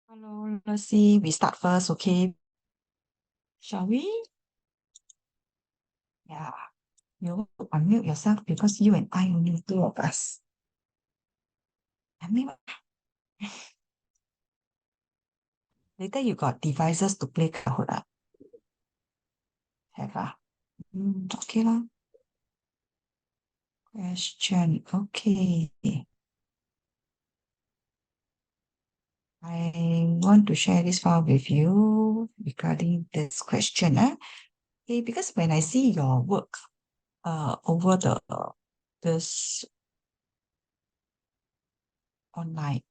Hello, let's see. We start first, okay? Shall we? Yeah. You unmute yourself because you and I only two of us. Unmute. Later you got devices to play Kahoot. Have ah? Okay lah. Question. Okay. I want to share this file with you regarding this question. Okay, because when I see your work over this online,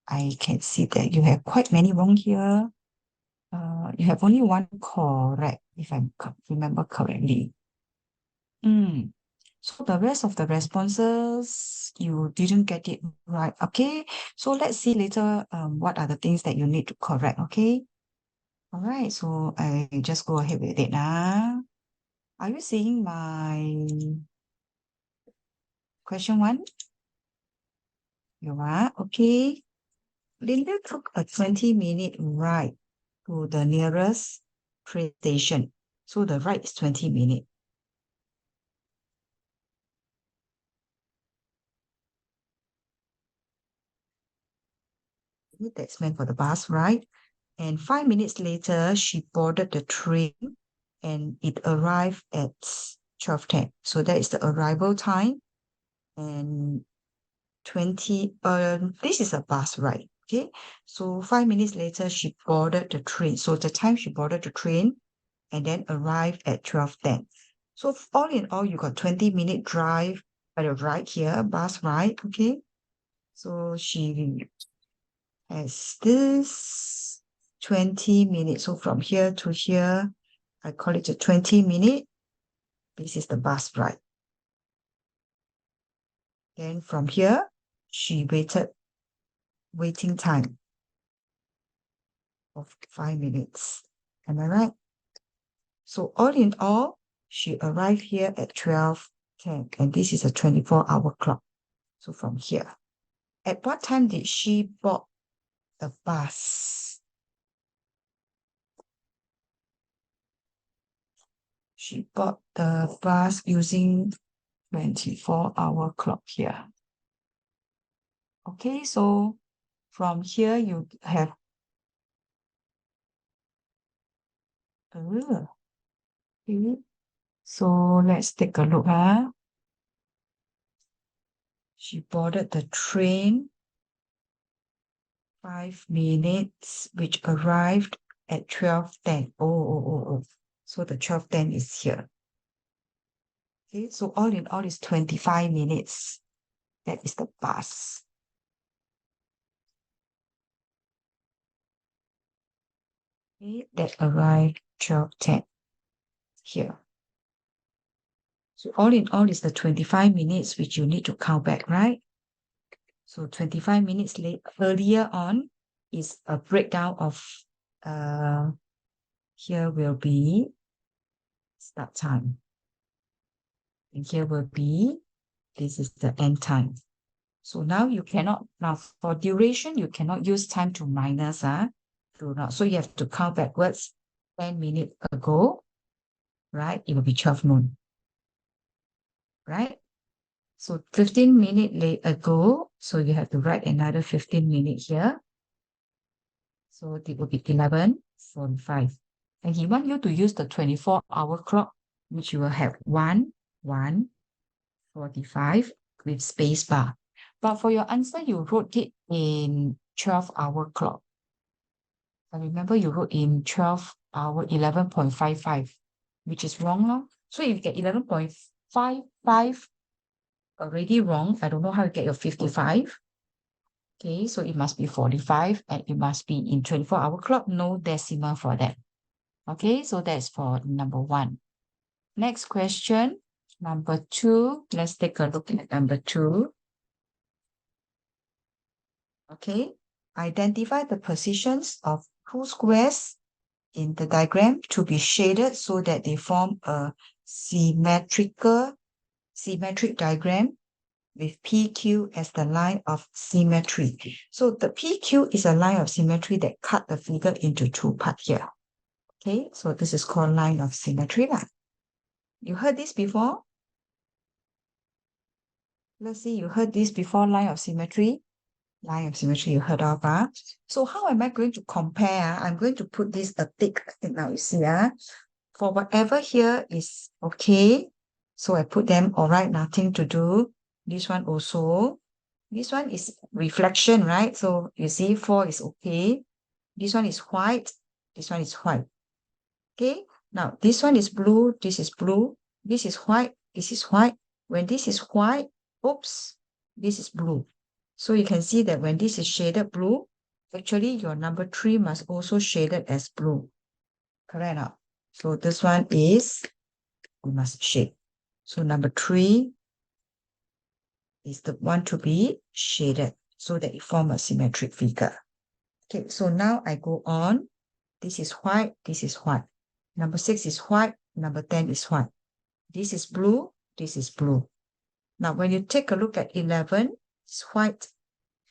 I can see that you have quite many wrong here. You have only one correct, if I remember correctly. So the rest of the responses, you didn't get it right. Okay, so let's see later what are the things that you need to correct. Okay, all right, so I just go ahead with it now. Are you seeing my question one? You are? Okay. Linda took a 20-minute ride to the nearest train station. So the ride is 20 minutes. That's meant for the bus, right? And 5 minutes later, she boarded the train and it arrived at 12:10. So that is the arrival time. And 20, this is a bus ride. Okay. So 5 minutes later, she boarded the train. So the time she boarded the train and then arrived at 12:10. So all in all, you got 20-minute drive by the ride here, bus ride. Okay. So she has this 20 minutes. So from here to here, I call it a 20-minute. This is the bus ride. Then from here, she waiting time of 5 minutes. Am I right? So all in all, she arrived here at 12:10, and this is a 24-hour clock. So from here, at what time did she board the bus? She bought the bus using 24-hour clock here. Okay, so from here you have okay. So let's take a look. She boarded the train 5 minutes, which arrived at 12:10. Oh. So the 12:10 is here. Okay, so all in all is 25 minutes. That is the bus. Okay, that arrived 12:10 here. So all in all is the 25 minutes, which you need to count back, right? So 25 minutes earlier on is a breakdown of, here will be start time. And here will be, this is the end time. So now you cannot, now for duration, you cannot use time to minus, do not. So you have to count backwards 10 minutes ago, right? It will be 12 noon, right? So 15 minutes ago, so you have to write another 15 minutes here. So it will be 11:45. And he wants you to use the 24-hour clock, which you will have 1:45 with space bar. But for your answer, you wrote it in 12-hour clock. I remember you wrote in 12-hour 11:55, which is wrong now. So if you get 11:55 already wrong, I don't know how you get your 55. Okay, so it must be 45 and it must be in 24-hour clock, no decimal for that. Okay, so that's for number one. Next question, number two. Let's take a look at number two. Okay, identify the positions of two squares in the diagram to be shaded so that they form a symmetric diagram with PQ as the line of symmetry. So the PQ is a line of symmetry that cut the figure into two parts here. Okay, so this is called line of symmetry lah. You heard this before? Let's see, you heard this before, line of symmetry? Line of symmetry you heard of, huh? So how am I going to compare? I'm going to put this a tick. Now you see, for whatever here is okay. So I put them all right, nothing to do. This one also. This one is reflection, right? So you see 4 is okay. This one is white. This one is white. Okay. Now this one is blue. This is blue. This is white. This is white. When this is white, oops, this is blue. So you can see that when this is shaded blue, actually your number 3 must also shaded as blue. Correct now. So this one is, we must shade. So number 3 is the one to be shaded so that it form a symmetric figure. Okay, so now I go on. This is white, this is white. Number 6 is white, number 10 is white. This is blue, this is blue. Now, when you take a look at 11, it's white,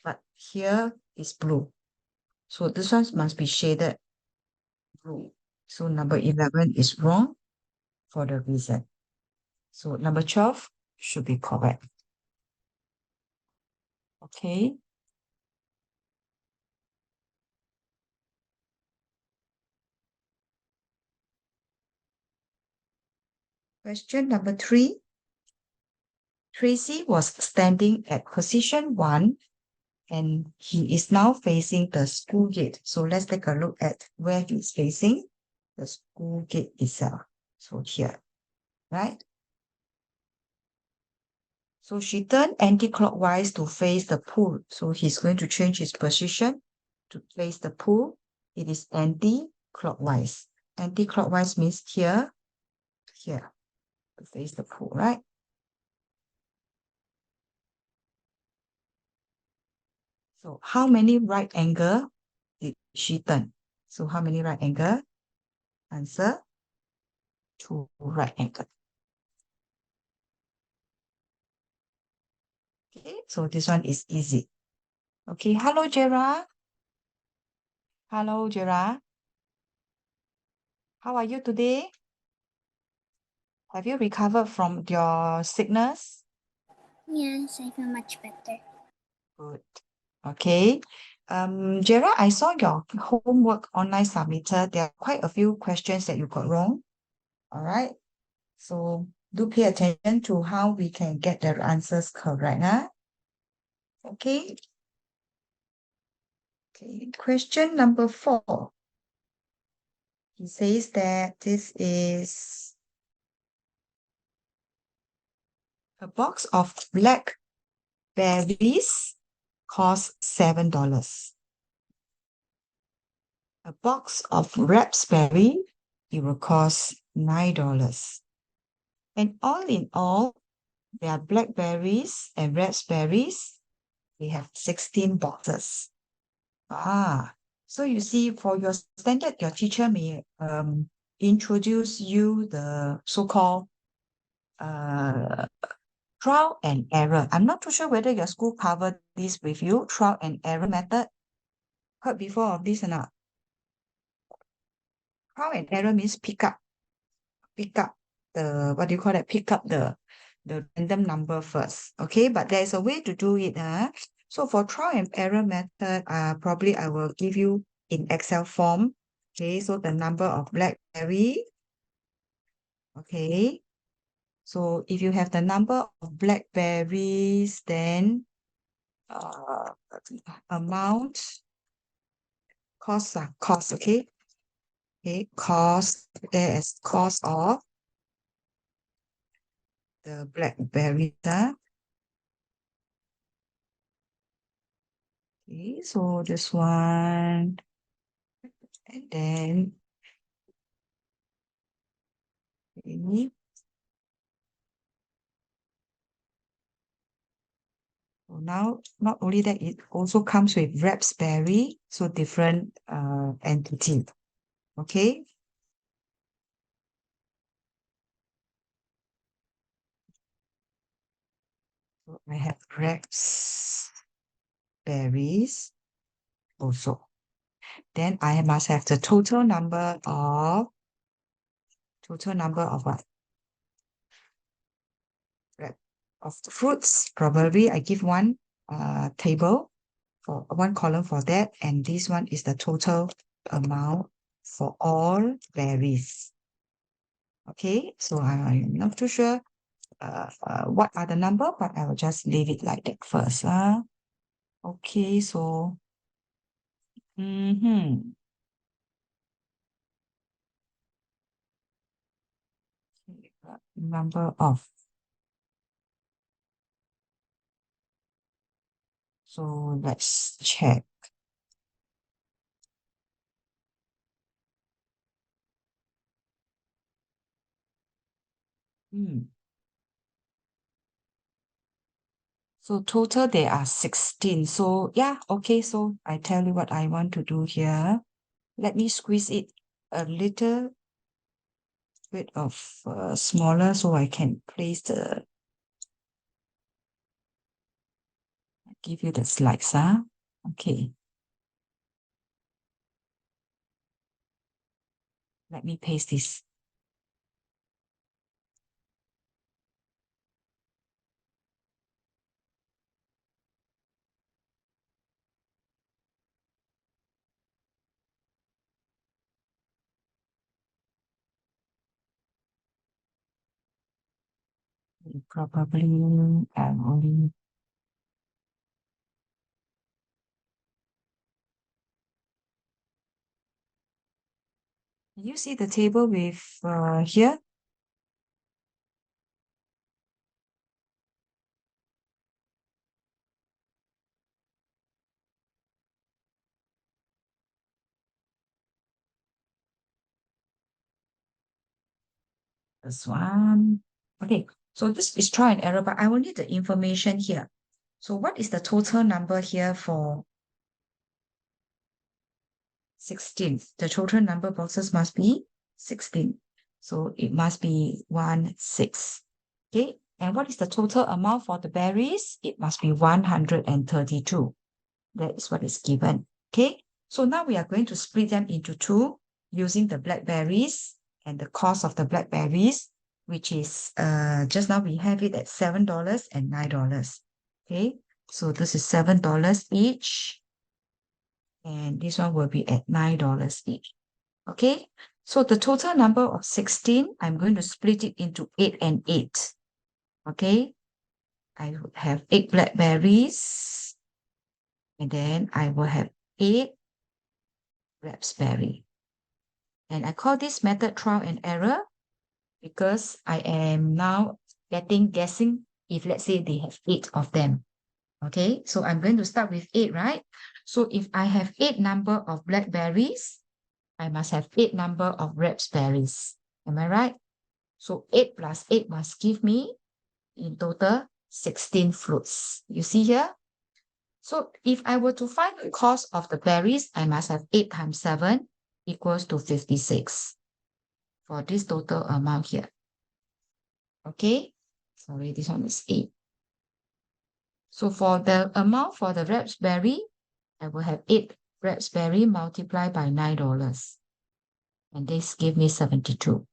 but here is blue. So this one must be shaded blue. So number 11 is wrong for the reason. So number 12 should be correct. Okay. Question number 3. Tracy was standing at position 1 and he is now facing the school gate. So let's take a look at where he's facing the school gate itself. So here, right? So she turned anti-clockwise to face the pool. So he's going to change his position to face the pool. It is anti-clockwise. Anti-clockwise means here, here, to face the pool, right? So how many right angle did she turn? So how many right angle? Answer, 2 right angle. Okay, so this one is easy. Okay, hello, Jera. Hello, Jera. How are you today? Have you recovered from your sickness? Yes, I feel much better. Good. Okay. Jera, I saw your homework online submitted. There are quite a few questions that you got wrong. All right. So do pay attention to how we can get the answers correct, huh? Okay. Okay. Question number 4. He says that this is a box of blackberries costs $7. A box of raspberry, it will cost $9. And all in all, there are blackberries and raspberries. We have 16 boxes. So you see, for your standard, your teacher may introduce you the so-called trial and error. I'm not too sure whether your school covered this with you, trial and error method. Heard before of this or not? Trial and error means pick up the, what do you call that? Pick up the random number first. Okay, but there's a way to do it. So for trial and error method, probably I will give you in Excel form. Okay, so the number of blackberry. Okay, so if you have the number of blackberries, then amount, cost, okay? Okay, cost, there is cost of the blackberry. Okay, so this one, and then okay. So now, not only that, it also comes with raspberry, so different entity. Okay. So I have raspberries also. Then I must have the total number of what? Of the fruits. Probably I give one table for one column for that, and this one is the total amount for all berries. Okay, so I'm not too sure what are the number, but I will just leave it like that first. Okay, so number of. So let's check. So total there are 16. So yeah, okay. So I tell you what I want to do here. Let me squeeze it a little bit of smaller so I can place give you the slides. Okay. Let me paste this. Probably only. You see the table with here? This one. Okay, so this is try and error, but I will need the information here. So what is the total number here for 16? The total number boxes must be 16. So it must be 1, 6. Okay, and what is the total amount for the berries? It must be 132. That is what is given. Okay, so now we are going to split them into two using the blackberries and the cost of the blackberries, which is just now we have it at $7 and $9. Okay, so this is $7 each, and this one will be at $9 each. Okay, so the total number of 16, I'm going to split it into 8 and 8. Okay, I would have 8 blackberries, and then I will have 8 raspberry. And I call this method trial and error because I am now guessing if let's say they have 8 of them. Okay, so I'm going to start with 8, right? So if I have 8 number of blackberries, I must have 8 number of raspberries. Am I right? So 8 plus 8 must give me in total 16 fruits. You see here? So if I were to find the cost of the berries, I must have 8 times 7 equals to 56 for this total amount here. Okay, sorry, this one is 8. So for the amount for the raspberry, I will have 8 raspberry multiplied by $9. And this give me 72.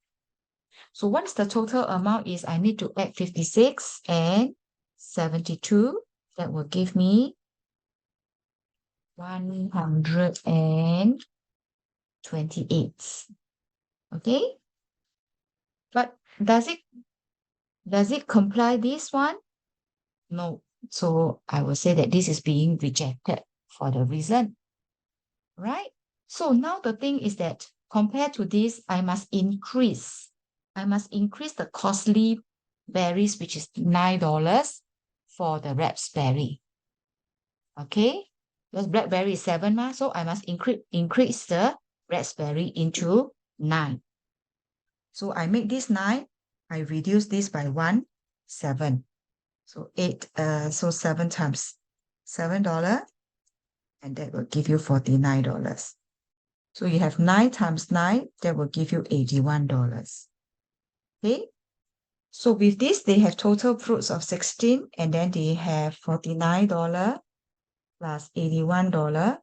So once the total amount is, I need to add 56 and 72. That will give me 128. Okay, but does it comply this one? No. So I will say that this is being rejected for the reason, right? So now the thing is that compared to this, I must increase the costly berries, which is $9 for the raspberry. Okay, because blackberry is 7, so I must increase the raspberry into 9. So I make this 9, I reduce this by 1, 7. So 8, so 7 times $7, and that will give you $49. So you have 9 times 9, that will give you $81. Okay, So with this, they have total fruits of 16, and then they have $49 plus $81.